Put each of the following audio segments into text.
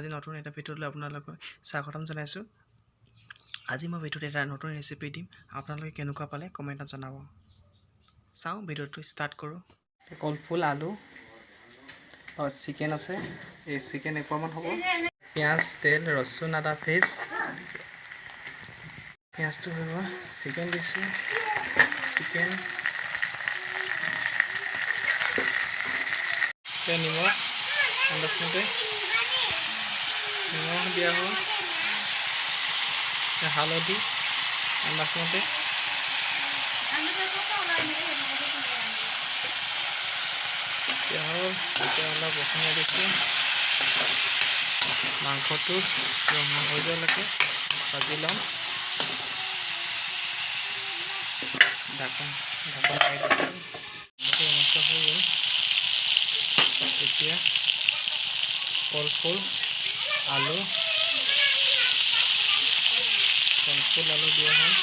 আজি নতুন এটা ভিডিঅ'লৈ আপোনালোকক স্বাগতম জনাইছোঁ। আজি মই ভিডিঅ'ত এটা নতুন ৰেচিপি দিম। আপোনালোকে কেনেকুৱা পালে কমেণ্টত জনাব। চাওঁ ভিডিঅ'টো ষ্টাৰ্ট কৰোঁ। কলফুল, আলু চিকেন আছে, এই চিকেন এপোৱামান হ'ব। পিঁয়াজ, তেল, ৰচুন, আদা পেষ্ট। পিঁয়াজটো হৈ গ'ল, চিকেন দিছোঁ। চিকেন নিমখ আন্দাজমতে নিমখ দিয়া হ'ল, হালধি আন্দাজমতে, দিয়া হ'ল। এতিয়া অলপ ৰসুনীয়া দিছোঁ। মাংসটো ৰঙা হৈ যোৱালৈকে ভাজি ল'ম। ঢাকন মাৰি দিছোঁ। মচলা হৈ গ'ল। এতিয়া কলফুল, আলু দিয়া হ'ল।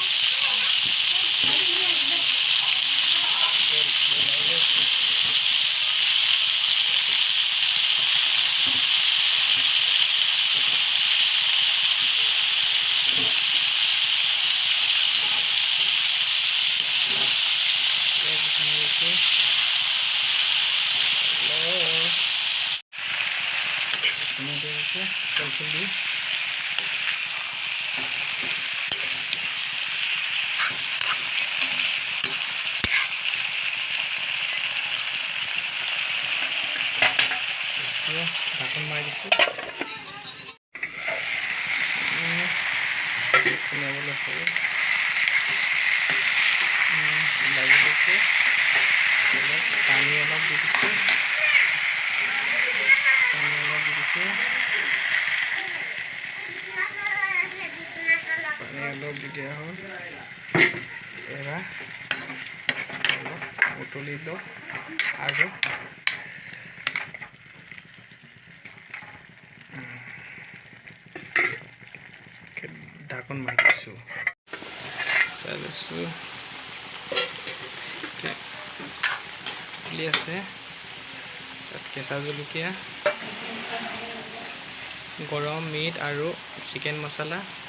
কলফুল দি ঢাকন মাৰি দিছোঁ। শুনাবলৈ হ'ব, লাগি লৈছে। পানী অলপ দি দিছোঁ। পানী অলপ দি দিয়া হ'ল। এবাৰ অলপ উতলি লওক আৰু ঢাকন মাৰি দিছোঁ। চাই লৈছোঁ উতলি আছে। তাত কেঁচা জলকীয়া, গৰম মিট আৰু চিকেন মছলা